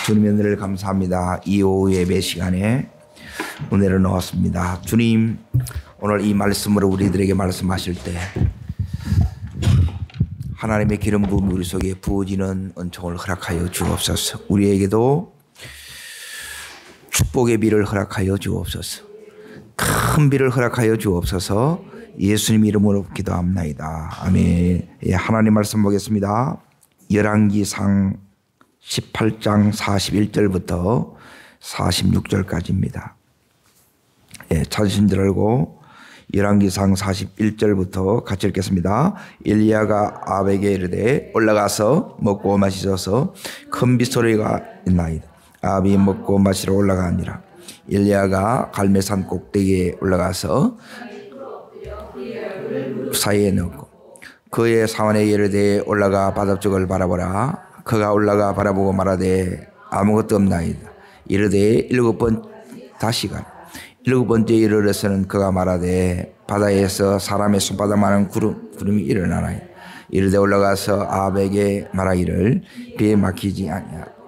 주님의 은혜를 감사합니다. 이 오후 예배 시간에 은혜를 넣었습니다. 주님, 오늘 이 말씀으로 우리들에게 말씀하실 때 하나님의 기름 부음이 우리 속에 부어지는 은총을 허락하여 주옵소서. 우리에게도 축복의 비를 허락하여 주옵소서. 큰 비를 허락하여 주옵소서. 예수님 이름으로 기도합나이다. 아멘. 하나님 말씀 보겠습니다. 열왕기상 18장 41절부터 46절까지입니다. 찾으신 줄 알고 열왕기상 41절부터 같이 읽겠습니다. 엘리야가 아합에게 이르되 올라가서 먹고 마시소서. 큰 빗소리가 있나이다. 아합이 먹고 마시러 올라가니라. 엘리야가 갈멜산 꼭대기에 올라가서 사이에 넣고 그의 사원에 이르되 올라가 바닷속을 바라보라. 그가 올라가 바라보고 말하되 아무것도 없나이다. 이르되 7번 다시 가라. 7번째 이르러서는 그가 말하되 바다에서 사람의 손바닥만한 구름이 일어나나이다. 이르되 올라가서 아합에게 말하기를 비에 막히지 아니하라.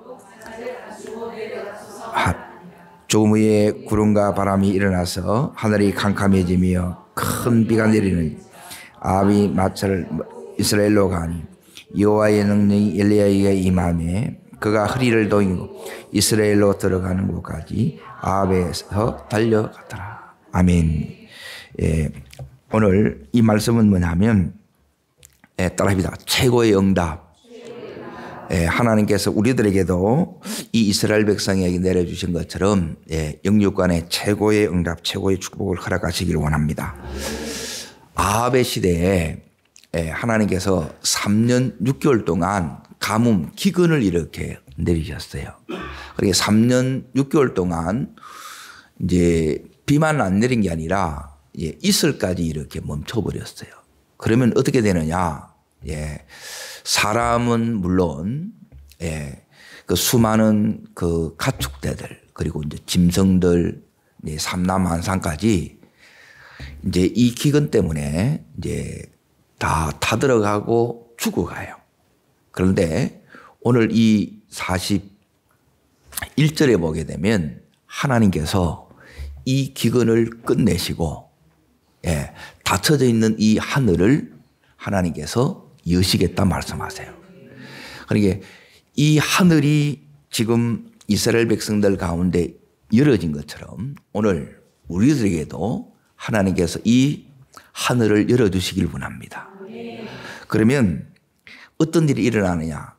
조금 후에 구름과 바람이 일어나서 하늘이 캄캄해지며 큰 비가 내리는 아합이 마차를 이스라엘로 가니 여호와의 능력이 엘리야에게 임하매 그가 허리를 동이고 이스라엘로 들어가는 곳까지 아합에서 달려갔더라. 아멘. 오늘 이 말씀은 뭐냐면 따라합니다. 최고의 응답. 하나님께서 우리들에게도 이 이스라엘 백성에게 내려주신 것처럼 영육간의 최고의 응답, 최고의 축복을 허락하시기를 원합니다. 아합의 시대에 하나님께서 3년 6개월 동안 가뭄, 기근을 이렇게 내리셨어요. 그러니까 3년 6개월 동안 이제 비만 안 내린 게 아니라 이슬까지 이렇게 멈춰버렸어요. 그러면 어떻게 되느냐? 사람은 물론 그 수많은 그 가축대들 그리고 이제 짐승들 삼남한상까지 이제 이 기근 때문에 이제 다 타들어가고 죽어가요. 그런데 오늘 이 41절에 보게 되면 하나님께서 이 기근을 끝내시고 닫혀져 있는 이 하늘을 하나님께서 여시겠다 말씀하세요. 그러니까 이 하늘이 지금 이스라엘 백성들 가운데 열어진 것처럼 오늘 우리들에게도 하나님께서 이 하늘을 열어주시길 원합니다. 그러면 어떤 일이 일어나느냐?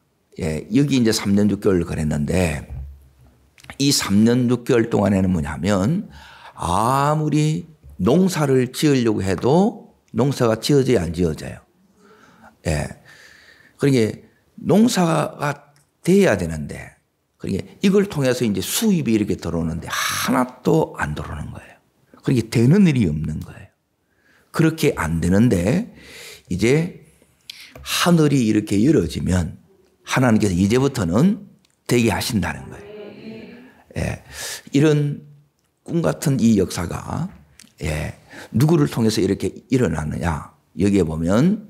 여기 이제 3년 6개월 그랬는데 이 3년 6개월 동안에는 뭐냐면 아무리 농사를 지으려고 해도 농사가 지어져야 안 지어져요. 그러니까 농사가 돼야 되는데 그러니까 이걸 통해서 이제 수입이 이렇게 들어오는데 하나도 안 들어오는 거예요. 그러니까 되는 일이 없는 거예요. 그렇게 안 되는데 이제 하늘이 이렇게 열어지면 하나님께서 이제부터는 되게 하신다는 거예요. 이런 꿈 같은 이 역사가 누구를 통해서 이렇게 일어나느냐? 여기에 보면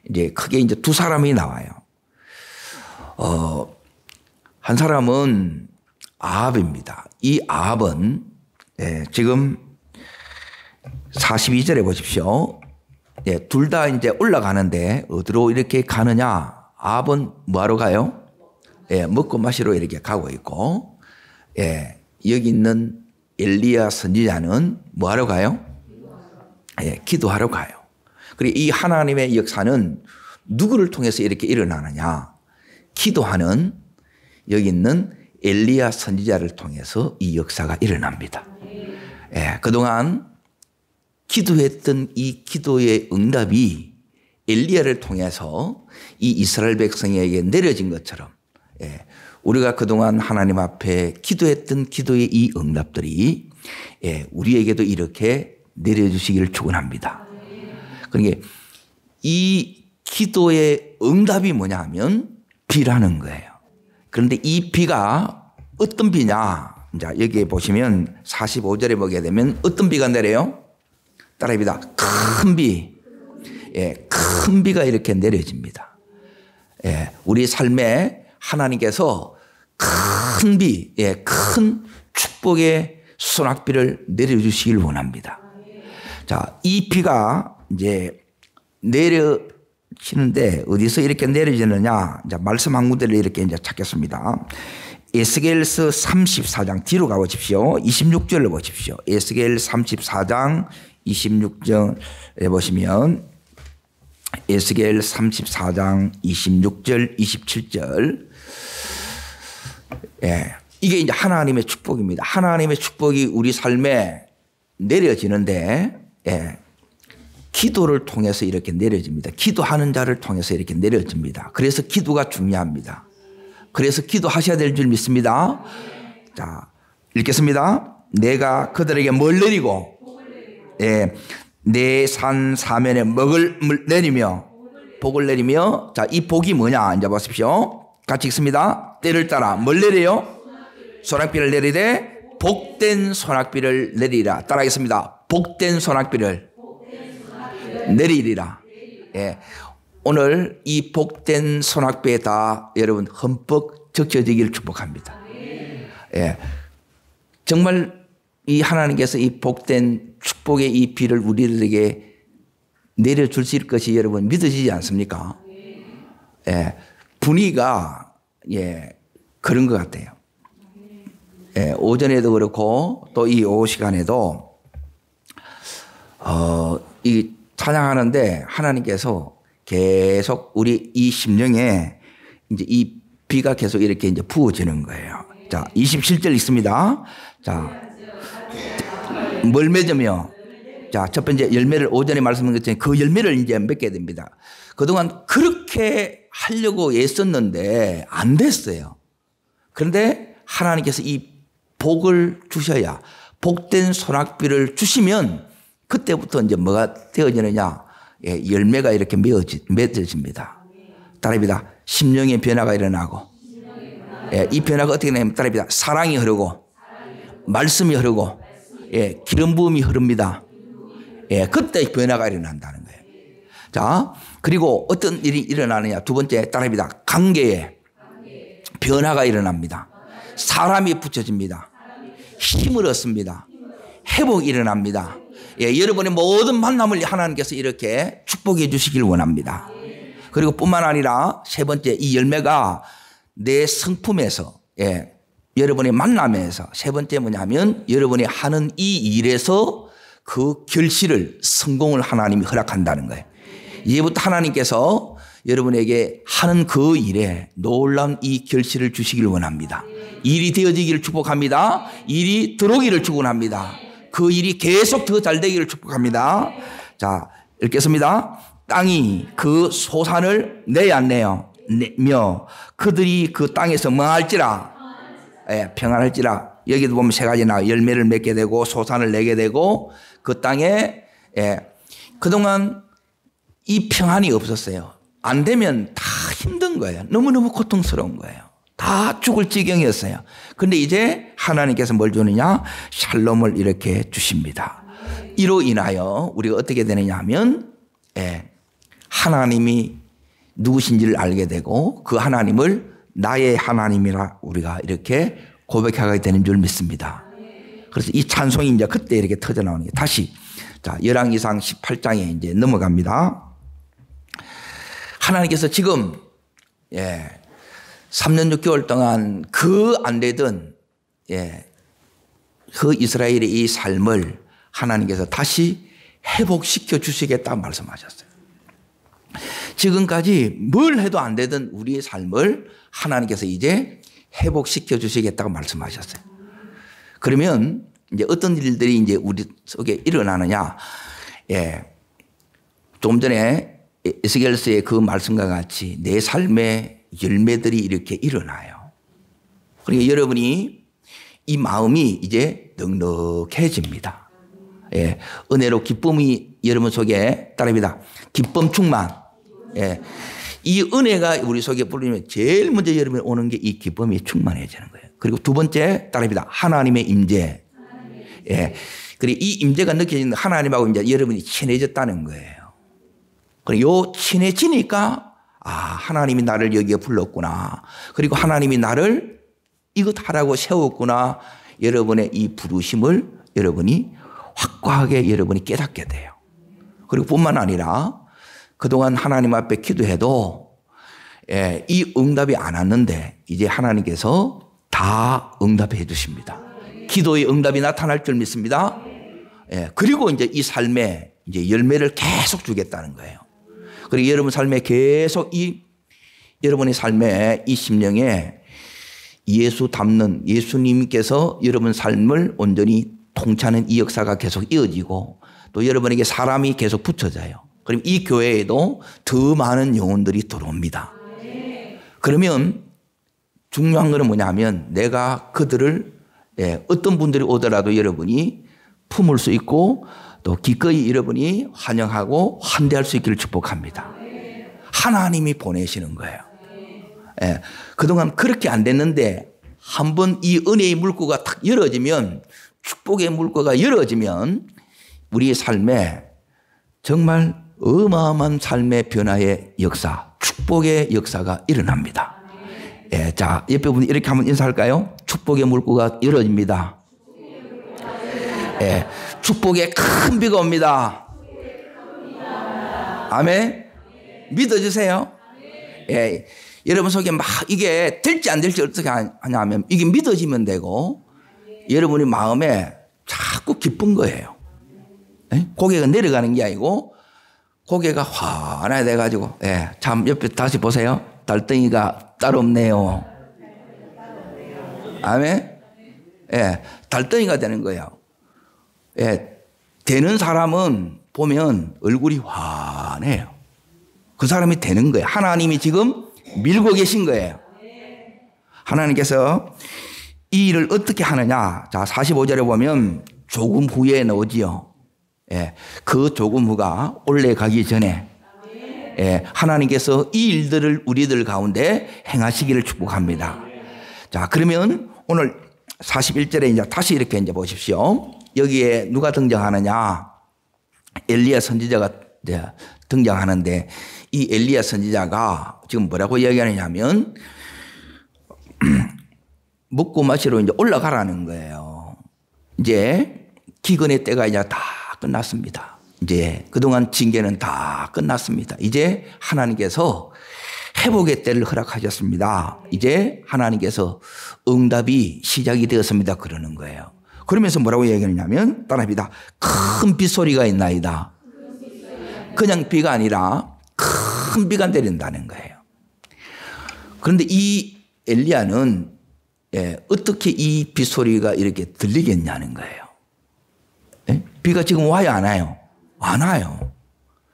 이제 크게 이제 두 사람이 나와요. 한 사람은 아합입니다. 이 아합은 지금 42절에 보십시오. 둘 다 이제 올라가는데 어디로 이렇게 가느냐? 아합은 뭐하러 가요? 먹고 마시러 이렇게 가고 있고, 여기 있는 엘리야 선지자는 뭐하러 가요? 기도하러 가요. 그리고 이 하나님의 역사는 누구를 통해서 이렇게 일어나느냐? 기도하는 여기 있는 엘리야 선지자를 통해서 이 역사가 일어납니다. 그동안 기도했던 이 기도의 응답이 엘리야를 통해서 이 이스라엘 백성에게 내려진 것처럼 우리가 그동안 하나님 앞에 기도했던 기도의 이 응답들이 우리에게도 이렇게 내려주시기를 축원합니다. 그러니까 이 기도의 응답이 뭐냐 하면 비라는 거예요. 그런데 이 비가 어떤 비냐? 자, 여기에 보시면 45절에 보게 되면 어떤 비가 내려요? 따라합니다. 큰 비. 큰 비가 이렇게 내려집니다. 우리 삶에 하나님께서 큰 비, 큰 축복의 소낙비를 내려주시길 원합니다. 자, 이 비가 이제 내려지는데 어디서 이렇게 내려지느냐? 이제 말씀 한 군데를 이렇게 이제 찾겠습니다. 에스겔서 34장 뒤로 가보십시오. 26절을 보십시오. 에스겔 34장 26절에 보시면 에스겔 34장 26절 27절 이게 이제 하나님의 축복입니다. 하나님의 축복이 우리 삶에 내려지는데 기도를 통해서 이렇게 내려집니다. 기도하는 자를 통해서 이렇게 내려집니다. 그래서 기도가 중요합니다. 그래서 기도하셔야 될 줄 믿습니다. 자, 읽겠습니다. 내가 그들에게 뭘 내리고 내 산 사면에 먹을 내리며 복을 내리며 자, 이 복이 뭐냐 이제 보십시오. 같이 읽습니다. 때를 따라 뭘 내려요? 소낙비를 내리되 복된 소낙비를 내리라. 따라하겠습니다. 복된 소낙비를 내리리라. 오늘 이 복된 소낙비에 다 여러분 흠뻑 적셔지기를 축복합니다. 정말 이 하나님께서 이 복된 축복의 이 비를 우리들에게 내려주실 것이 여러분 믿어지지 않습니까? 분위기가 그런 것 같아요. 오전에도 그렇고 또 이 오후 시간에도 이 찬양하는데 하나님께서 계속 우리 이 심령에 이제 이 비가 계속 이렇게 이제 부어지는 거예요. 자, 27절 있습니다. 자, 뭘 맺으며 자, 첫 번째 열매를 오전에 말씀한 것처럼 그 열매를 이제 맺게 됩니다. 그동안 그렇게 하려고 애썼는데 안 됐어요. 그런데 하나님께서 이 복을 주셔야 복된 소낙비를 주시면 그때부터 이제 뭐가 되어지느냐? 열매가 이렇게 맺어집니다. 따라합니다. 심령의 변화가 일어나고 이 변화가 어떻게 되냐면 따라합니다. 사랑이 흐르고 말씀이 흐르고 기름 부음이 흐릅니다. 그때 변화가 일어난다는 거예요. 자, 그리고 어떤 일이 일어나느냐? 두 번째 따라합니다. 관계에 변화가 일어납니다. 사람이 붙여집니다. 힘을 얻습니다. 회복이 일어납니다. 여러분의 모든 만남을 하나님께서 이렇게 축복해 주시길 원합니다. 그리고 뿐만 아니라 세 번째 이 열매가 내 성품에서 여러분의 만남에서 세 번째 뭐냐면 여러분이 하는 이 일에서 그 결실을 성공을 하나님이 허락한다는 거예요. 이제부터 하나님께서 여러분에게 하는 그 일에 놀라운 이 결실을 주시길 원합니다. 일이 되어지기를 축복합니다. 일이 들어오기를 축원합니다. 그 일이 계속 더 잘 되기를 축복합니다. 자, 읽겠습니다. 땅이 그 소산을 내야 안 내요? 내며 그들이 그 땅에서 뭐 할지라? 평안할지라. 여기도 보면 세 가지나 열매를 맺게 되고 소산을 내게 되고 그 땅에 그동안 이 평안이 없었어요. 안 되면 다 힘든 거예요. 너무너무 고통스러운 거예요. 다 죽을 지경이었어요. 그런데 이제 하나님께서 뭘 주느냐? 샬롬을 이렇게 주십니다. 이로 인하여 우리가 어떻게 되느냐 하면 하나님이 누구신지를 알게 되고 그 하나님을 나의 하나님이라 우리가 이렇게 고백하게 되는 줄 믿습니다. 그래서 이 찬송이 이제 그때 이렇게 터져 나오는 게 다시 자, 열왕기상 18장에 이제 넘어갑니다. 하나님께서 지금 3년 6개월 동안 그 안 되던 그 이스라엘의 이 삶을 하나님께서 다시 회복시켜 주시겠다고 말씀하셨어요. 지금까지 뭘 해도 안 되던 우리의 삶을 하나님께서 이제 회복시켜 주시겠다고 말씀하셨어요. 그러면 이제 어떤 일들이 이제 우리 속에 일어나느냐? 좀 전에 에스겔서의 그 말씀과 같이 내 삶의 열매들이 이렇게 일어나요. 그러니까 여러분이 이 마음이 이제 넉넉해집니다. 은혜로 기쁨이 여러분 속에 따릅니다. 기쁨 충만. 이 은혜가 우리 속에 불리면 제일 먼저 여러분이 오는 게 이 기쁨이 충만해지는 거예요. 그리고 두 번째 따릅니다. 하나님의 임재. 그리고 이 임재가 느껴지는 하나님하고 이제 여러분이 친해졌다는 거예요. 그리고 친해지니까 하나님이 나를 여기에 불렀구나. 그리고 하나님이 나를 이것 하라고 세웠구나. 여러분의 이 부르심을 여러분이 확고하게 여러분이 깨닫게 돼요. 그리고 뿐만 아니라 그동안 하나님 앞에 기도해도 이 응답이 안 왔는데 이제 하나님께서 다 응답해 주십니다. 기도의 응답이 나타날 줄 믿습니다. 그리고 이제 이 삶에 이제 열매를 계속 주겠다는 거예요. 그리고 여러분 삶에 계속 여러분의 삶에 이 심령에 예수 닮는 예수님께서 여러분 삶을 온전히 통치하는 이 역사가 계속 이어지고 또 여러분에게 사람이 계속 붙여져요. 그럼 이 교회에도 더 많은 영혼들이 들어옵니다. 그러면 중요한 것은 뭐냐면 내가 그들을 어떤 분들이 오더라도 여러분이 품을 수 있고 또 기꺼이 여러분이 환영하고 환대할 수 있기를 축복합니다. 하나님이 보내시는 거예요. 그동안 그렇게 안 됐는데 한번 이 은혜의 물고가 탁 열어지면 축복의 물고가 열어지면 우리의 삶에 정말 어마어마한 삶의 변화의 역사, 축복의 역사가 일어납니다. 자, 옆에 분 이렇게 한번 인사할까요? 축복의 물고가 열어집니다. 축복의 큰 비가 옵니다. 아멘. 믿어주세요. 여러분 속에 막 이게 될지 안 될지 어떻게 하냐면 이게 믿어지면 되고 여러분의 마음에 자꾸 기쁜 거예요. 고개가 내려가는 게 아니고 고개가 환하게 돼가지고 참 옆에 다시 보세요. 달덩이가 따로 없네요. 아멘. 달덩이가 되는 거예요. 되는 사람은 보면 얼굴이 환해요. 그 사람이 되는 거예요. 하나님이 지금 밀고 계신 거예요. 하나님께서 이 일을 어떻게 하느냐. 자, 45절에 보면 조금 후에 나오지요. 그 조금 후가 올라가기 전에 하나님께서 이 일들을 우리들 가운데 행하시기를 축복합니다. 자, 그러면 오늘 41절에 이제 다시 이렇게 이제 보십시오. 여기에 누가 등장하느냐? 엘리야 선지자가 이제 등장하는데 이 엘리야 선지자가 지금 뭐라고 이야기하느냐면 먹고 마시러 이제 올라가라는 거예요. 이제 기근의 때가 이제 다 끝났습니다. 이제 그동안 징계는 다 끝났습니다. 이제 하나님께서 회복의 때를 허락하셨습니다. 이제 하나님께서 응답이 시작이 되었습니다. 그러는 거예요. 그러면서 뭐라고 얘기하냐면 따라합니다. 큰 빗소리가 있나이다. 그냥 비가 아니라 큰 비가 내린다는 거예요. 그런데 이 엘리야는 어떻게 이 빗소리가 이렇게 들리겠냐는 거예요. 비가 지금 와요, 안 와요? 안 와요.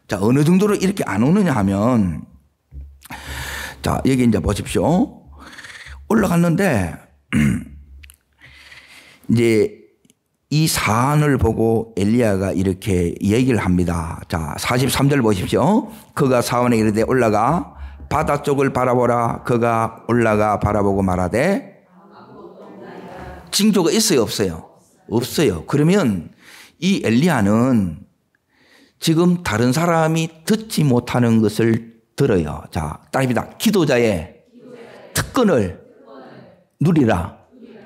자, 어느 정도로 이렇게 안 오느냐 하면, 자, 여기 이제 보십시오. 올라갔는데, 이제 이 사안을 보고 엘리야가 이렇게 얘기를 합니다. 자, 43절 보십시오. 그가 사원에 이르되 올라가 바다 쪽을 바라보라. 그가 올라가 바라보고 말하되 징조가 있어요, 없어요? 없어요. 그러면 이 엘리야는 지금 다른 사람이 듣지 못하는 것을 들어요. 자, 따라합니다. 기도자의 특권을 누리라.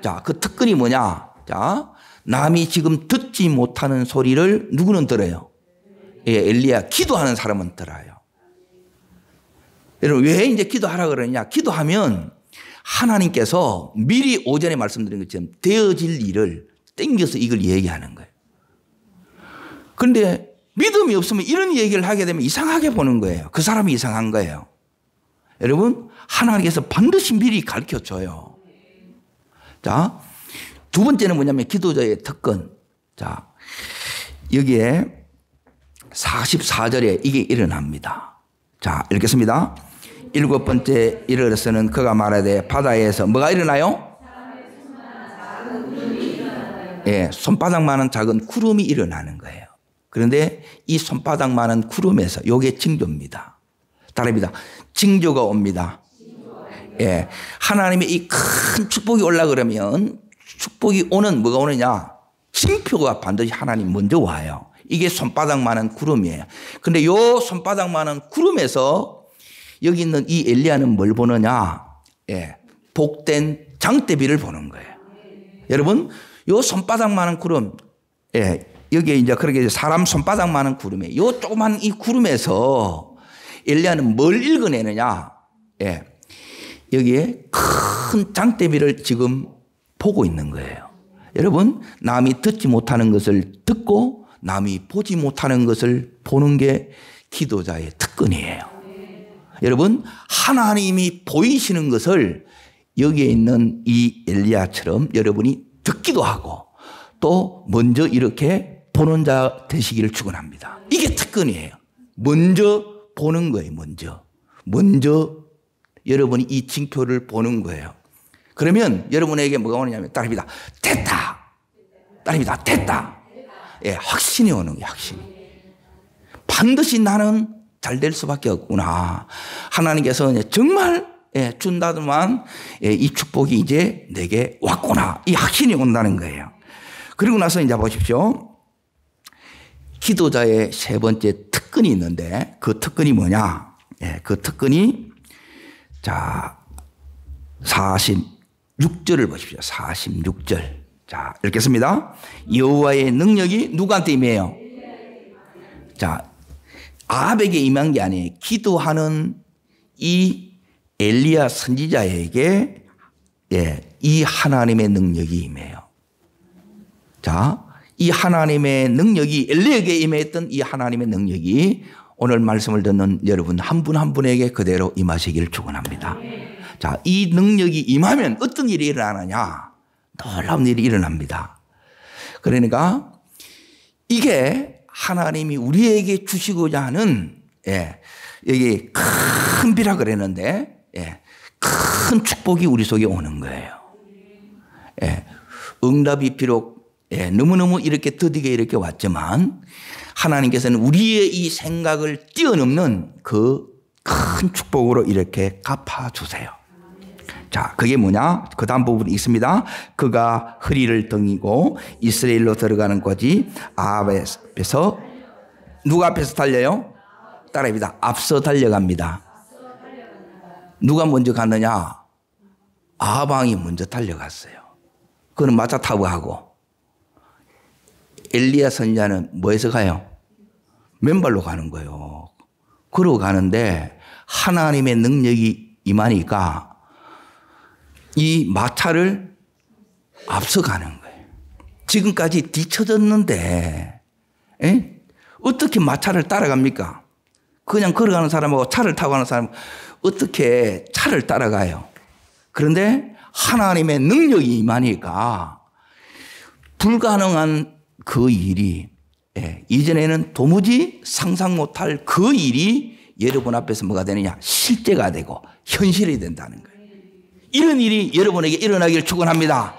자, 그 특권이 뭐냐? 자, 남이 지금 듣지 못하는 소리를 누구는 들어요? 엘리야, 기도하는 사람은 들어요. 여러분, 왜 이제 기도하라 그러냐? 기도하면 하나님께서 미리 오전에 말씀드린 것처럼 되어질 일을 땡겨서 이걸 얘기하는 거예요. 그런데 믿음이 없으면 이런 얘기를 하게 되면 이상하게 보는 거예요. 그 사람이 이상한 거예요. 여러분, 하나님께서 반드시 미리 가르쳐 줘요. 자, 두 번째는 뭐냐면 기도자의 특권. 자, 여기에 44절에 이게 일어납니다. 자, 읽겠습니다. 일곱 번째 일어서는 그가 말하되 바다에서 뭐가 일어나요? 손바닥만한 작은 구름이 일어나는 거예요. 그런데 이 손바닥만한 구름에서 요게 징조입니다. 따라합니다. 징조가 옵니다. 하나님의 이 큰 축복이 올라 그러면 축복이 오는 뭐가 오느냐? 징표가 반드시 하나님 먼저 와요. 이게 손바닥만한 구름이에요. 근데 요 손바닥만한 구름에서 여기 있는 이 엘리야는 뭘 보느냐? 복된 장대비를 보는 거예요. 여러분, 요 손바닥만한 구름, 여기에 이제 그렇게 사람 손바닥만한 구름에 요 조그만 이 구름에서 엘리야는 뭘 읽어내느냐? 여기에 큰 장대비를 지금 보고 있는 거예요. 여러분, 남이 듣지 못하는 것을 듣고 남이 보지 못하는 것을 보는 게 기도자의 특권이에요. 여러분, 하나님이 보이시는 것을 여기에 있는 이 엘리야처럼 여러분이 듣기도 하고 또 먼저 이렇게 보는 자 되시기를 축원합니다. 이게 특권이에요. 먼저 보는 거예요. 먼저 여러분이 이 징표를 보는 거예요. 그러면 여러분에게 뭐가 오느냐면 딸입니다. 됐다. 딸입니다. 됐다. 확신이 오는 거예요. 확신이. 반드시 나는 잘 될 수밖에 없구나. 하나님께서 정말 준다더만 이 축복이 이제 내게 왔구나. 이 확신이 온다는 거예요. 그리고 나서 이제 보십시오. 기도자의 세 번째 특권이 있는데 그 특권이 뭐냐? 그 특권이 자 46절을 보십시오. 46절. 자, 읽겠습니다. 여호와의 능력이 누구한테 임해요? 자, 아합에게 임한 게 아니에요. 기도하는 이 엘리야 선지자에게 이 하나님의 능력이 임해요. 자, 이 하나님의 능력이 엘리야에게 임했던 이 하나님의 능력이 오늘 말씀을 듣는 여러분 한 분 한 분에게 그대로 임하시기를 축원합니다. 자, 이 능력이 임하면 어떤 일이 일어나느냐? 놀라운 일이 일어납니다. 그러니까 이게 하나님이 우리에게 주시고자 하는 여기 큰 비라 그랬는데 큰 축복이 우리 속에 오는 거예요. 응답이 비록 너무너무 이렇게 더디게 이렇게 왔지만 하나님께서는 우리의 이 생각을 뛰어넘는 그 큰 축복으로 이렇게 갚아주세요. 자, 그게 뭐냐? 그 다음 부분이 있습니다. 그가 허리를 등이고 이스라엘로 들어가는 곳이 아합 앞에서 누가 앞에서 달려요? 따라합니다. 앞서 달려갑니다. 누가 먼저 갔느냐? 아합 왕이 먼저 달려갔어요. 그는 마차 타고 가고 엘리야 선지자는 뭐해서 가요? 맨발로 가는 거예요. 그러고 가는데 하나님의 능력이 임하니까 이 마차를 앞서가는 거예요. 지금까지 뒤쳐졌는데 어떻게 마차를 따라갑니까? 그냥 걸어가는 사람하고 차를 타고 가는 사람 어떻게 차를 따라가요? 그런데 하나님의 능력이 임하니까 불가능한 그 일이 이전에는 도무지 상상 못할 그 일이 여러분 앞에서 뭐가 되느냐? 실제가 되고 현실이 된다는 거예요. 이런 일이 여러분에게 일어나기를 축원합니다.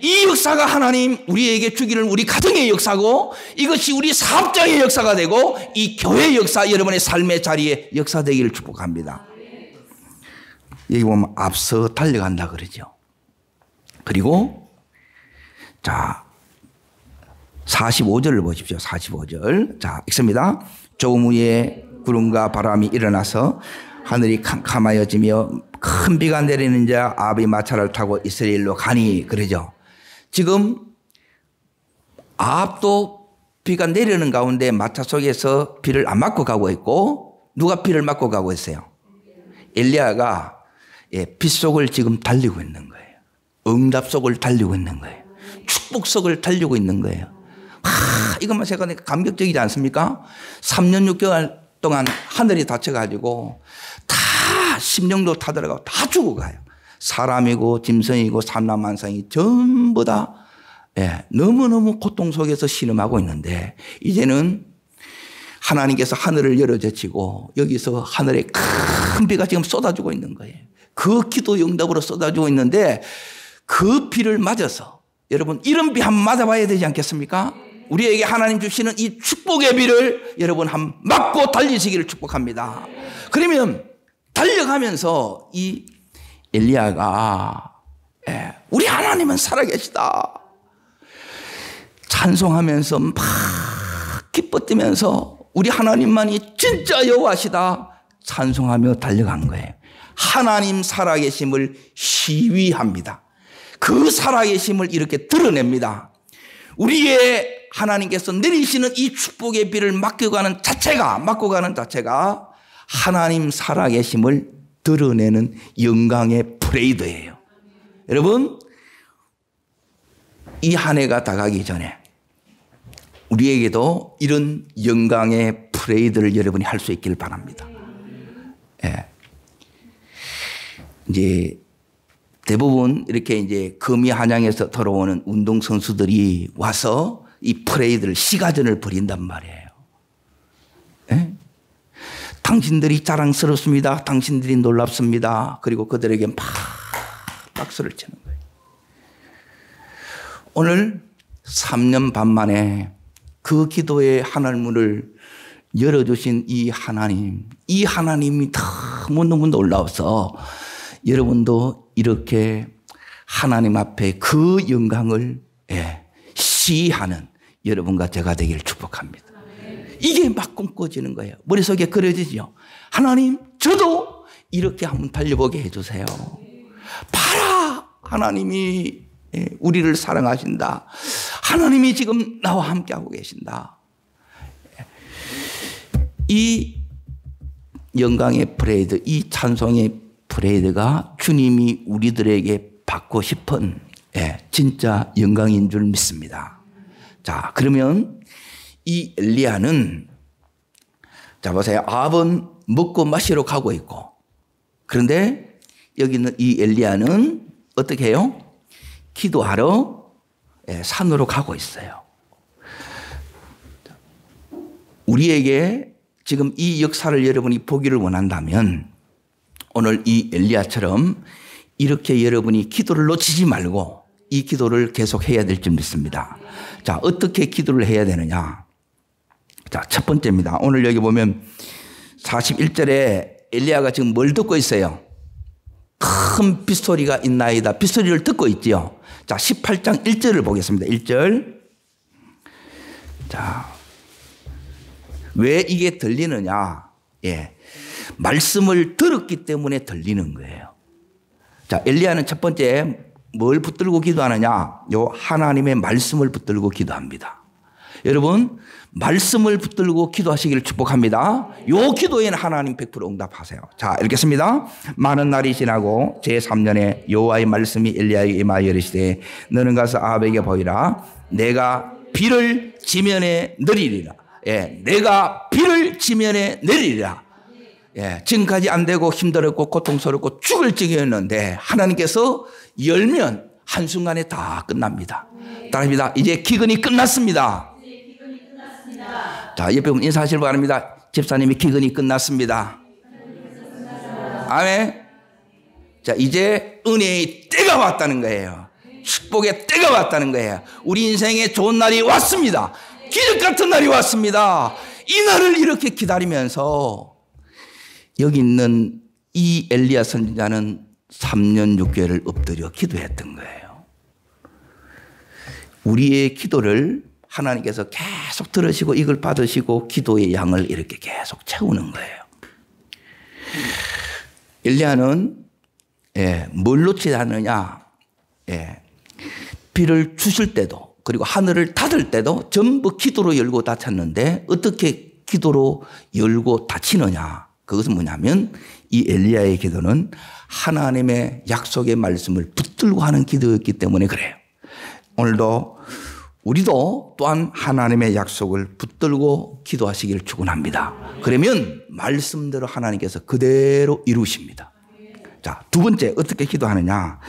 이 역사가 하나님 우리에게 주기를 우리 가정의 역사고 이것이 우리 사업장의 역사가 되고 이 교회의 역사 여러분의 삶의 자리에 역사되기를 축복합니다. 여기 보면 앞서 달려간다 그러죠. 그리고 자 45절을 보십시오. 45절. 자, 읽습니다. 조금 후에 구름과 바람이 일어나서 하늘이 캄캄하여지며 큰 비가 내리는 자 아합이 마차를 타고 이스라엘로 가니 그러죠. 지금 아합도 비가 내리는 가운데 마차 속에서 비를 안 맞고 가고 있고 누가 비를 맞고 가고 있어요? 엘리야가 빛 속을 지금 달리고 있는 거예요. 응답 속을 달리고 있는 거예요. 축복 속을 달리고 있는 거예요. 이것만 생각하니까 감격적이지 않습니까? 3년 6개월 동안 하늘이 닫혀가지고 다 심령도 타들어가고 다 죽어가요. 사람이고 짐승이고 삼라만상이 전부 다 너무너무 고통 속에서 신음하고 있는데 이제는 하나님께서 하늘을 열어젖히고 여기서 하늘에 큰 비가 지금 쏟아지고 있는 거예요. 그 기도 응답으로 쏟아지고 있는데 그 비를 맞아서 여러분 이런 비 한번 맞아봐야 되지 않겠습니까? 우리에게 하나님 주시는 이 축복의 비를 여러분 한번 맞고 달리시기를 축복합니다. 그러면 달려가면서 이 엘리야가 우리 하나님은 살아계시다 찬송하면서 막 기뻐 뛰면서 우리 하나님만이 진짜 여호와시다 찬송하며 달려간 거예요. 하나님 살아계심을 시위합니다. 그 살아계심을 이렇게 드러냅니다. 우리의 하나님께서 내리시는 이 축복의 비를 맡고 가는 자체가 하나님 살아계심을 드러내는 영광의 프레이드예요. 여러분, 이 한 해가 다가기 전에 우리에게도 이런 영광의 프레이드를 여러분이 할 수 있기를 바랍니다. 예. 이제 대부분 이렇게 이제 금이 한양에서 돌아오는 운동선수들이 와서 이 프레이드를 시가전을 벌인단 말이에요. 예? 당신들이 자랑스럽습니다. 당신들이 놀랍습니다. 그리고 그들에게 막 박수를 치는 거예요. 오늘 3년 반 만에 그 기도의 하늘문을 열어주신 이 하나님이 너무너무 놀라워서 여러분도 이렇게 하나님 앞에 그 영광을 시하는 여러분과 제가 되기를 축복합니다. 이게 막 꿈꿔지는 거예요. 머릿속에 그려지죠. 하나님, 저도 이렇게 한번 달려보게 해주세요. 봐라, 하나님이 우리를 사랑하신다. 하나님이 지금 나와 함께하고 계신다. 이 영광의 프레이드, 이 찬송의 프레이드가 주님이 우리들에게 받고 싶은 진짜 영광인 줄 믿습니다. 자, 그러면 이 엘리야는, 자 보세요. 아합은 먹고 마시러 가고 있고, 그런데 여기 있는 이 엘리야는 어떻게 해요? 기도하러 산으로 가고 있어요. 우리에게 지금 이 역사를 여러분이 보기를 원한다면 오늘 이 엘리야처럼 이렇게 여러분이 기도를 놓치지 말고 이 기도를 계속해야 될 줄 믿습니다. 자, 어떻게 기도를 해야 되느냐? 자, 첫 번째입니다. 오늘 여기 보면 41절에 엘리야가 지금 뭘 듣고 있어요? 큰 빗소리가 있나이다. 빗소리를 듣고 있지요. 자, 18장 1절을 보겠습니다. 1절. 자, 왜 이게 들리느냐? 말씀을 들었기 때문에 들리는 거예요. 자, 엘리야는 첫 번째 뭘 붙들고 기도하느냐? 요 하나님의 말씀을 붙들고 기도합니다. 여러분, 말씀을 붙들고 기도하시기를 축복합니다. 요 기도에는 하나님 100% 응답하세요. 자, 읽겠습니다. 많은 날이 지나고 제3년에 여호와의 말씀이 엘리야에게 임하여 이르시되 너는 가서 아합에게 보이라. 내가 비를 지면에 내리리라. 내가 비를 지면에 내리리라. 지금까지 안 되고 힘들었고 고통스럽고 죽을 지경이었는데 하나님께서 열면 한순간에 다 끝납니다. 따라합니다. 이제 기근이 끝났습니다. 자, 옆에 보면 인사하시길 바랍니다. 집사님이 기근이 끝났습니다. 아멘. 자, 이제 은혜의 때가 왔다는 거예요. 축복의 때가 왔다는 거예요. 우리 인생에 좋은 날이 왔습니다. 기적 같은 날이 왔습니다. 이 날을 이렇게 기다리면서 여기 있는 이 엘리야 선지자는 3년 6개월을 엎드려 기도했던 거예요. 우리의 기도를 하나님께서 계속 들으시고 이걸 받으시고 기도의 양을 이렇게 계속 채우는 거예요. 엘리야는 뭘 놓지 않느냐? 비를 주실 때도 그리고 하늘을 닫을 때도 전부 기도로 열고 닫혔는데 어떻게 기도로 열고 닫히느냐? 그것은 뭐냐면 이 엘리야의 기도는 하나님의 약속의 말씀을 붙들고 하는 기도였기 때문에 그래요. 오늘도 우리도 또한 하나님의 약속을 붙들고 기도하시기를 축원합니다. 그러면 말씀대로 하나님께서 그대로 이루십니다. 자, 두 번째 어떻게 기도하느냐?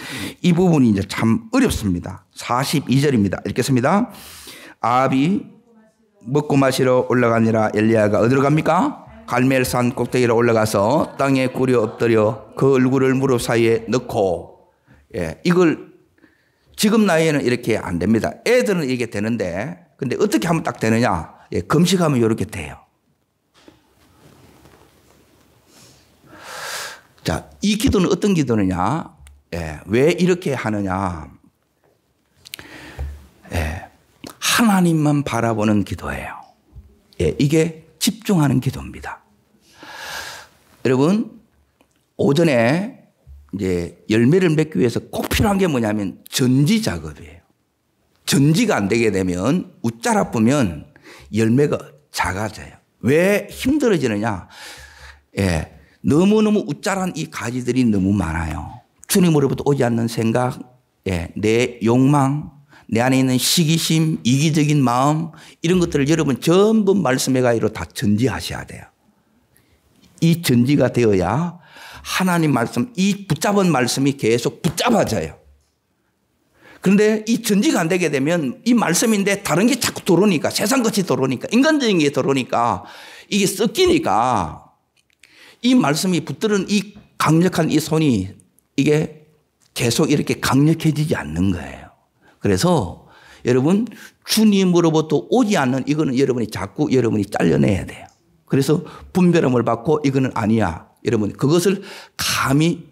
이 부분이 이제 참 어렵습니다. 42절입니다. 읽겠습니다. 아합이 먹고 마시러 올라가니라. 엘리야가 어디로 갑니까? 갈멜산 꼭대기로 올라가서 땅에 꿇어 엎드려 그 얼굴을 무릎 사이에 넣고, 이걸 지금 나이에는 이렇게 안 됩니다. 애들은 이게 되는데, 근데 어떻게 하면 딱 되느냐? 금식하면 이렇게 돼요. 자, 이 기도는 어떤 기도느냐? 왜 이렇게 하느냐? 하나님만 바라보는 기도예요. 이게 집중하는 기도입니다. 여러분, 오전에 이제 열매를 맺기 위해서 꼭 필요한 게 뭐냐면 전지 작업이에요. 전지가 안 되게 되면 웃자 나쁘면 열매가 작아져요. 왜 힘들어지느냐? 예, 너무너무 웃자란 이 가지들이 너무 많아요. 주님으로부터 오지 않는 생각, 예, 내 욕망, 내 안에 있는 시기심, 이기적인 마음 이런 것들을 여러분 전부 말씀의 가위로 다 전지하셔야 돼요. 이 전지가 되어야 하나님 말씀, 이 붙잡은 말씀이 계속 붙잡아져요. 그런데 이 전지가 안 되게 되면 이 말씀인데 다른 게 자꾸 들어오니까, 세상 것이 들어오니까, 인간적인 게 들어오니까 이게 섞이니까 이 말씀이 붙들은 이 강력한 이 손이 이게 계속 이렇게 강력해지지 않는 거예요. 그래서 여러분 주님으로부터 오지 않는 이거는 여러분이 자꾸 여러분이 잘라내야 돼요. 그래서 분별함을 받고 이거는 아니야. 여러분 그것을 감히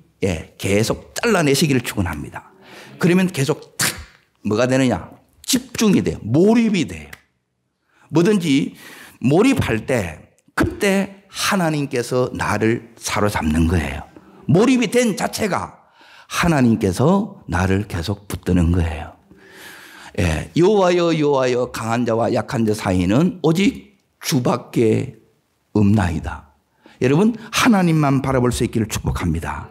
계속 잘라내시기를 축원합니다. 그러면 계속 탁 뭐가 되느냐? 집중이 돼요. 몰입이 돼요. 뭐든지 몰입할 때 그때 하나님께서 나를 사로잡는 거예요. 몰입이 된 자체가 하나님께서 나를 계속 붙드는 거예요. 예, 여호와여 강한 자와 약한 자 사이는 오직 주밖에 없나이다. 여러분 하나님만 바라볼 수 있기를 축복합니다.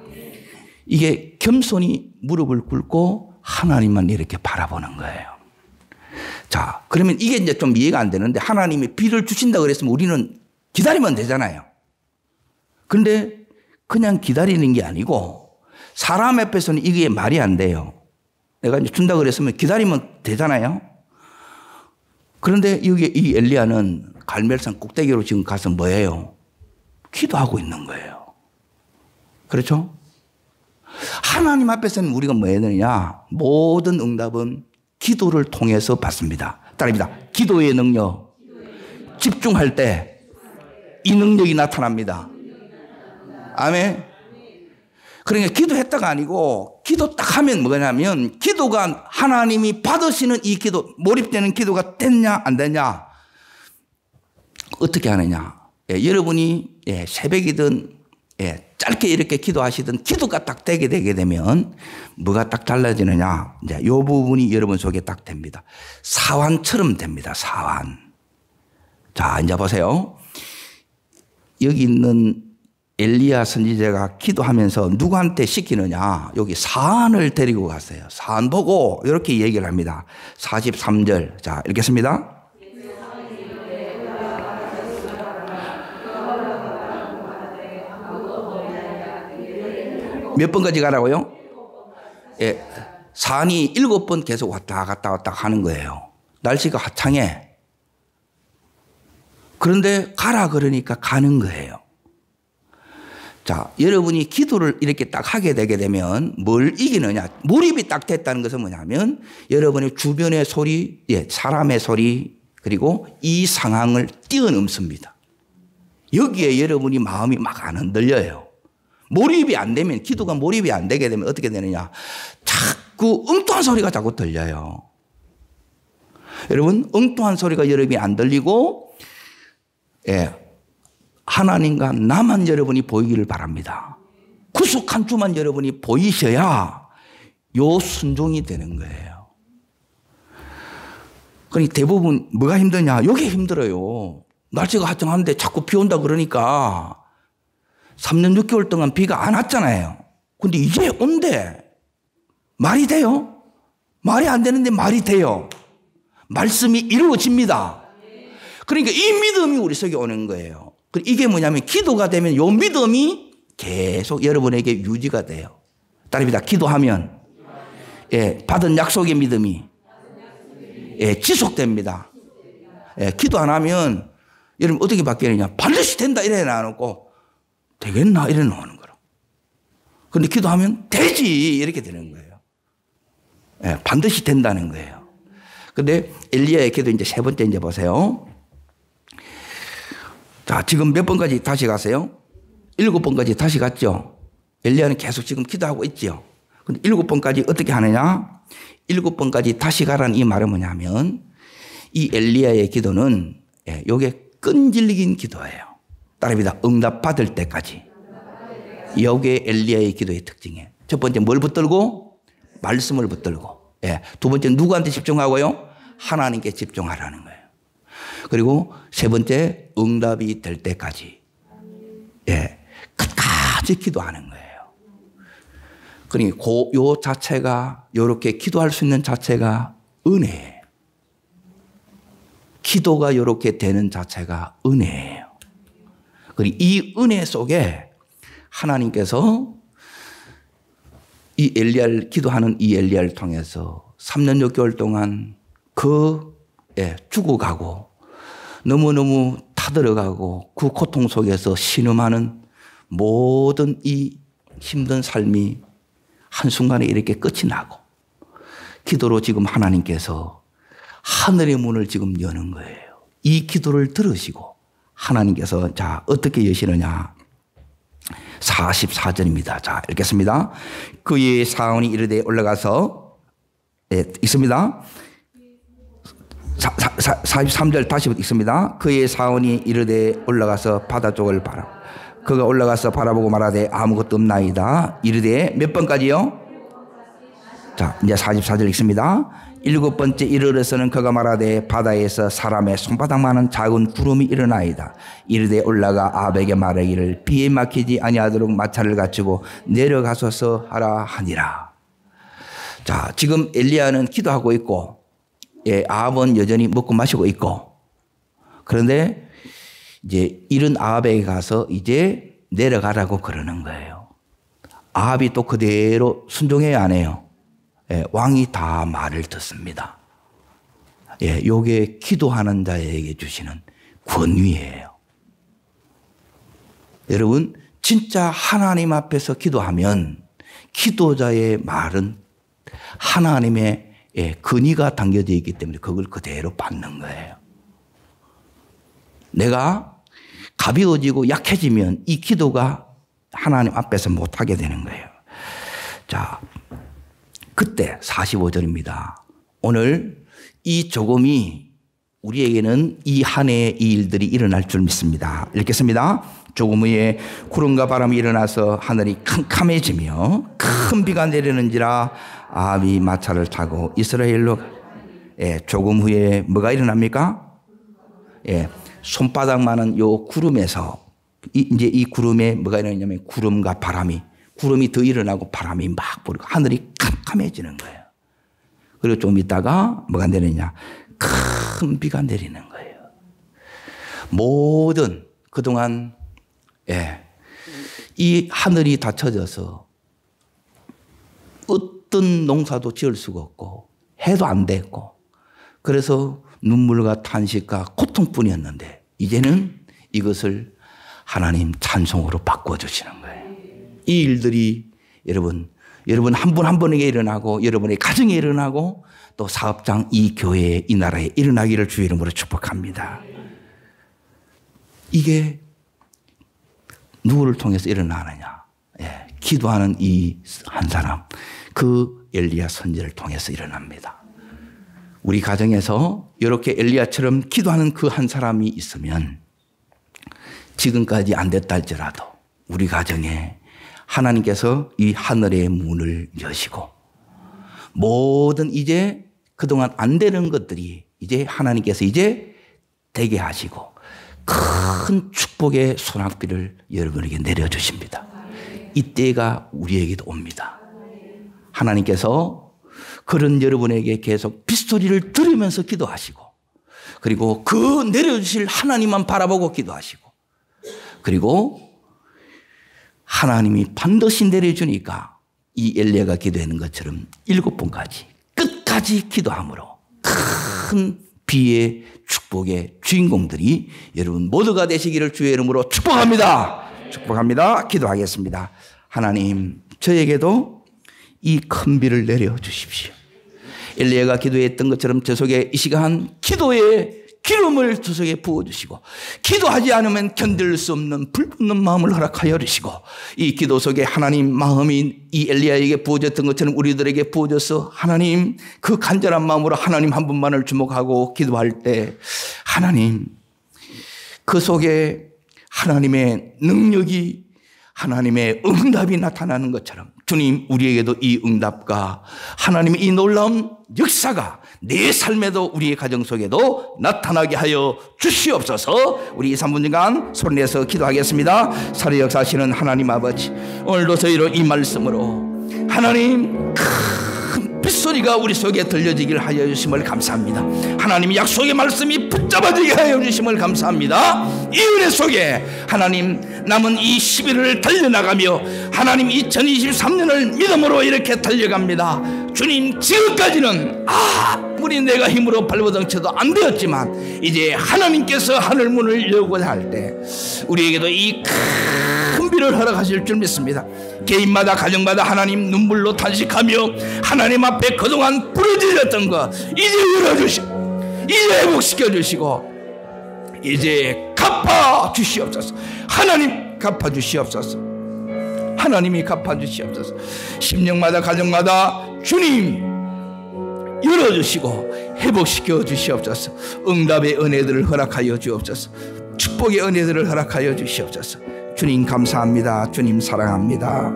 이게 겸손히 무릎을 꿇고 하나님만 이렇게 바라보는 거예요. 자, 그러면 이게 이제 좀 이해가 안 되는데 하나님이 비를 주신다 그랬으면 우리는 기다리면 되잖아요. 그런데 그냥 기다리는 게 아니고 사람 앞에서는 이게 말이 안 돼요. 내가 이제 준다 그랬으면 기다리면 되잖아요. 그런데 여기 이 엘리야는 갈멜산 꼭대기로 지금 가서 뭐예요? 기도하고 있는 거예요. 그렇죠? 하나님 앞에서는 우리가 뭐 해야 되느냐? 모든 응답은 기도를 통해서 받습니다. 따라합니다. 기도의 능력. 집중할 때 이 능력이 나타납니다. 아멘. 그러니까 기도했다가 아니고 기도 딱 하면 뭐냐면 기도가 하나님이 받으시는 이 기도, 몰입되는 기도가 됐냐 안 됐냐 어떻게 하느냐. 여러분이 새벽이든 짧게 이렇게 기도하시든 기도가 딱 되게 되면 뭐가 딱 달라지느냐. 이제 이 부분이 여러분 속에 딱 됩니다. 사환처럼 됩니다. 사환. 자, 이제 보세요. 여기 있는 엘리야 선지자가 기도하면서 누구한테 시키느냐. 여기 사안을 데리고 갔어요. 사안 보고 이렇게 얘기를 합니다. 43절. 자, 읽겠습니다. 몇 번까지 가라고요? 예, 사안이 7번 계속 왔다 갔다 하는 거예요. 날씨가 화창해. 그런데 가라 그러니까 가는 거예요. 자, 여러분이 기도를 이렇게 딱 하게 되게 되면 뭘 이기느냐. 몰입이 딱 됐다는 것은 뭐냐면 여러분의 주변의 소리, 사람의 소리 그리고 이 상황을 뛰어넘습니다. 여기에 여러분이 마음이 막 안 흔들려요. 몰입이 안 되면, 기도가 몰입이 안 되게 되면 어떻게 되느냐. 자꾸 엉뚱한 소리가 자꾸 들려요. 여러분, 엉뚱한 소리가 여러분이 안 들리고, 하나님과 나만 여러분이 보이기를 바랍니다. 구속한 주만 여러분이 보이셔야 요 순종이 되는 거예요. 그러니 대부분 뭐가 힘드냐? 이게 힘들어요. 날씨가 화창한데 자꾸 비 온다 그러니까 3년 6개월 동안 비가 안 왔잖아요. 근데 이제 온대. 말이 돼요? 말이 안 되는데 말이 돼요. 말씀이 이루어집니다. 그러니까 이 믿음이 우리 속에 오는 거예요. 이게 뭐냐면 기도가 되면 이 믿음이 계속 여러분에게 유지가 돼요. 따릅니다. 기도하면 받은 약속의 믿음이 지속됩니다. 기도 안 하면 여러분 어떻게 바뀌느냐. 반드시 된다 이래 놔놓고 되겠나 이래 놓는 거라. 그런데 기도하면 되지 이렇게 되는 거예요. 반드시 된다는 거예요. 그런데 엘리야의 기도 이제 세 번째 이제 보세요. 자, 지금 몇 번까지 다시 가세요? 7번까지 다시 갔죠? 엘리야는 계속 지금 기도하고 있죠? 근데 7번까지 어떻게 하느냐? 7번까지 다시 가라는 이 말은 뭐냐면 이 엘리야의 기도는 요게 끈질긴 기도예요. 따릅니다. 응답 받을 때까지. 요게 엘리야의 기도의 특징이에요. 첫 번째 뭘 붙들고? 말씀을 붙들고. 예. 두 번째 누구한테 집중하고요? 하나님께 집중하라는 거예요. 그리고 세 번째 응답이 될 때까지 예. 끝까지 기도하는 거예요. 그러니까 요 자체가 이렇게 기도할 수 있는 자체가 은혜예요. 기도가 이렇게 되는 자체가 은혜예요. 그리고 이 은혜 속에 하나님께서 이 엘리야를 기도하는 이 엘리야를 통해서 3년 6개월 동안 죽어가고 너무너무 타들어가고 그 고통 속에서 신음하는 모든 이 힘든 삶이 한순간에 이렇게 끝이 나고 기도로 지금 하나님께서 하늘의 문을 지금 여는 거예요. 이 기도를 들으시고 하나님께서 자 어떻게 여시느냐 44절입니다. 자 읽겠습니다. 그의 사원이 이르되 올라가서 있습니다. 43절 다시 읽습니다. 그의 사원이 이르되 올라가서 바다 쪽을 바라 그가 올라가서 바라보고 말하되 아무것도 없나이다. 이르되 몇 번까지요? 자 이제 44절 읽습니다. 7번째 이르러서는 그가 말하되 바다에서 사람의 손바닥만한 작은 구름이 일어나이다. 이르되 올라가 아합에게 말하기를 비에 막히지 아니하도록 마차를 갖추고 내려가소서 하라 하니라. 자 지금 엘리야는 기도하고 있고 아합은 여전히 먹고 마시고 있고 그런데 이제 이른 아합에게 가서 이제 내려가라고 그러는 거예요. 아합이 또 그대로 순종해야 안 해요. 왕이 다 말을 듣습니다. 요게 기도하는 자에게 주시는 권위예요. 여러분 진짜 하나님 앞에서 기도하면 기도자의 말은 하나님의 근위가 담겨져 있기 때문에 그걸 그대로 받는 거예요. 내가 가벼워지고 약해지면 이 기도가 하나님 앞에서 못하게 되는 거예요. 자, 그때 45절입니다. 오늘 이 조금이 우리에게는 이 한 해의 이 일들이 일어날 줄 믿습니다. 읽겠습니다. 조금 후에 구름과 바람이 일어나서 하늘이 캄캄해지며 큰 비가 내리는지라 아합이 마차를 타고 이스라엘로 조금 후에 뭐가 일어납니까? 손바닥만한 요 구름에서 이제 이 구름에 뭐가 일어나냐면 구름이 더 일어나고 바람이 막 불고 하늘이 캄캄해지는 거예요. 그리고 좀 있다가 뭐가 내리냐? 큰 비가 내리는 거예요. 모든 그동안 이 하늘이 닫혀져서 어떤 농사도 지을 수가 없고 해도 안 됐고 그래서 눈물과 탄식과 고통뿐이었는데 이제는 이것을 하나님 찬송으로 바꿔주시는 거예요. 이 일들이 여러분 한 분 한 분에게 일어나고 여러분의 가정에 일어나고 또 사업장 이 교회에 이 나라에 일어나기를 주의 이름으로 축복합니다. 이게 누구를 통해서 일어나느냐? 기도하는 이 한 사람 그 엘리야 선지자를 통해서 일어납니다. 우리 가정에서 이렇게 엘리야처럼 기도하는 그 한 사람이 있으면 지금까지 안 됐다 할지라도 우리 가정에 하나님께서 이 하늘의 문을 여시고 모든 이제 그동안 안 되는 것들이 이제 하나님께서 이제 되게 하시고 큰 축복의 소낙비를 여러분에게 내려주십니다. 이때가 우리에게도 옵니다. 하나님께서 그런 여러분에게 계속 빗소리를 들으면서 기도하시고 그리고 그 내려주실 하나님만 바라보고 기도하시고 그리고 하나님이 반드시 내려주니까 이 엘리야가 기도하는 것처럼 7번까지 끝까지 기도함으로 큰 비의 축복의 주인공들이 여러분 모두가 되시기를 주의 이름으로 축복합니다. 축복합니다. 기도하겠습니다. 하나님 저에게도 이 큰 비를 내려주십시오. 엘리야가 기도했던 것처럼 저 속에 이 시간 기도의 기름을 저 속에 부어주시고 기도하지 않으면 견딜 수 없는 불붙는 마음을 허락하여 주시고 이 기도 속에 하나님 마음이 이 엘리야에게 부어졌던 것처럼 우리들에게 부어져서 하나님 그 간절한 마음으로 하나님 한 분만을 주목하고 기도할 때 하나님 그 속에 하나님의 능력이 하나님의 응답이 나타나는 것처럼 주님, 우리에게도 이 응답과 하나님의 이 놀라운 역사가 내 삶에도 우리의 가정 속에도 나타나게 하여 주시옵소서. 우리 2, 3분간 손내서 기도하겠습니다. 살아 역사하시는 하나님 아버지, 오늘도 저희로 이 말씀으로 하나님 큰 빗소리가 우리 속에 들려지길 하여 주심을 감사합니다. 하나님 약속의 말씀이 붙잡아지게 하여 주심을 감사합니다. 이 은혜 속에 하나님 남은 이 11월을 달려나가며 하나님 2023년을 믿음으로 이렇게 달려갑니다. 주님, 지금까지는 아무리 내가 힘으로 발버둥쳐도 안 되었지만 이제 하나님께서 하늘 문을 열고자 할 때 우리에게도 이 큰 비를 허락하실 줄 믿습니다. 개인마다 가정마다 하나님 눈물로 탄식하며 하나님 앞에 그동안 부러지셨던 것 이제 열어주시고 이제 회복시켜 주시고 이제 갚아 주시옵소서. 하나님 갚아 주시옵소서. 하나님이 갚아 주시옵소서. 심령마다 가정마다 주님 열어주시고 회복시켜 주시옵소서. 응답의 은혜들을 허락하여 주옵소서. 축복의 은혜들을 허락하여 주시옵소서. 주님 감사합니다. 주님 사랑합니다.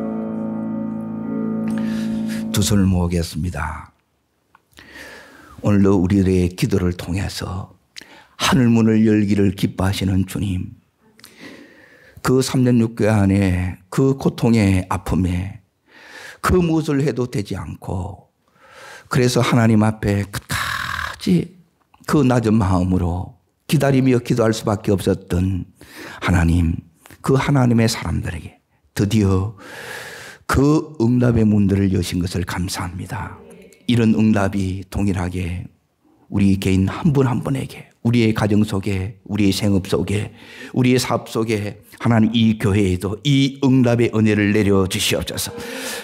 두 손을 모으겠습니다. 오늘도 우리들의 기도를 통해서 하늘문을 열기를 기뻐하시는 주님, 그 3년 6개월 안에 그 고통의 아픔에 그 무엇을 해도 되지 않고 그래서 하나님 앞에 끝까지 그 낮은 마음으로 기다리며 기도할 수밖에 없었던 하나님, 그 하나님의 사람들에게 드디어 그 응답의 문들을 여신 것을 감사합니다. 이런 응답이 동일하게 우리 개인 한 분 한 분에게, 우리의 가정 속에, 우리의 생업 속에, 우리의 사업 속에 하나님 이 교회에도 이 응답의 은혜를 내려주시옵소서.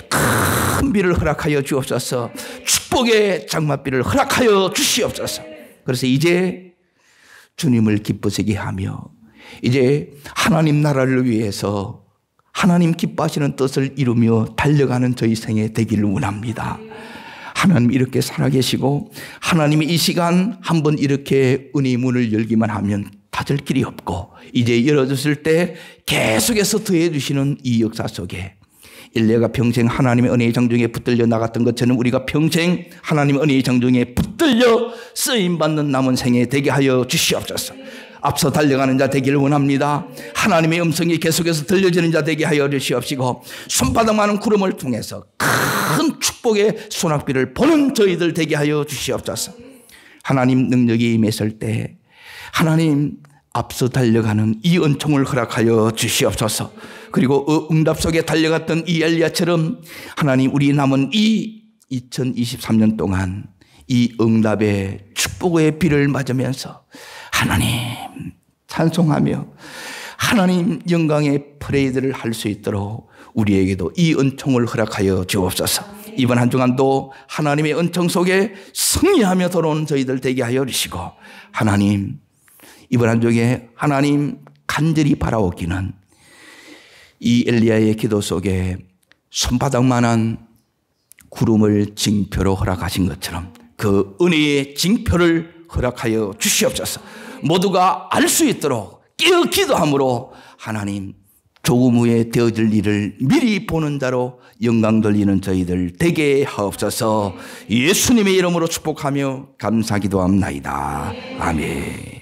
큰 비를 허락하여 주옵소서. 축복의 장맛비를 허락하여 주시옵소서. 그래서 이제 주님을 기쁘시게 하며 이제 하나님 나라를 위해서 하나님 기뻐하시는 뜻을 이루며 달려가는 저희 생에 되기를 원합니다. 하나님 이렇게 살아계시고 하나님이 이 시간 한번 이렇게 은혜의 문을 열기만 하면 닫을 길이 없고 이제 열어줬을 때 계속해서 더해 주시는 이 역사 속에 일레가 평생 하나님의 은혜의 장중에 붙들려 나갔던 것처럼 우리가 평생 하나님의 은혜의 장중에 붙들려 쓰임받는 남은 생에 되게 하여 주시옵소서. 앞서 달려가는 자 되기를 원합니다. 하나님의 음성이 계속해서 들려지는 자 되게 하여 주시옵시고 손바닥만한 구름을 통해서 큰 축복의 소낙비를 보는 저희들 되게 하여 주시옵소서. 하나님 능력이 임했을 때 하나님 앞서 달려가는 이 은총을 허락하여 주시옵소서. 그리고 응답 속에 달려갔던 이 엘리야처럼 하나님 우리 남은 이 2023년 동안 이 응답의 축복의 비를 맞으면서 하나님 찬송하며 하나님 영광의 프레이드를 할 수 있도록 우리에게도 이 은총을 허락하여 주옵소서. 이번 한 주간도 하나님의 은총 속에 승리하며 돌아오는 저희들 되게 하여 주시고 하나님 이번 한 주에 하나님 간절히 바라오기는 이 엘리야의 기도 속에 손바닥만한 구름을 징표로 허락하신 것처럼 그 은혜의 징표를 허락하여 주시옵소서. 모두가 알 수 있도록 깨어 기도함으로 하나님 조금 후에 되어질 일을 미리 보는 자로 영광 돌리는 저희들 되게 하옵소서. 예수님의 이름으로 축복하며 감사 기도합나이다. 아멘.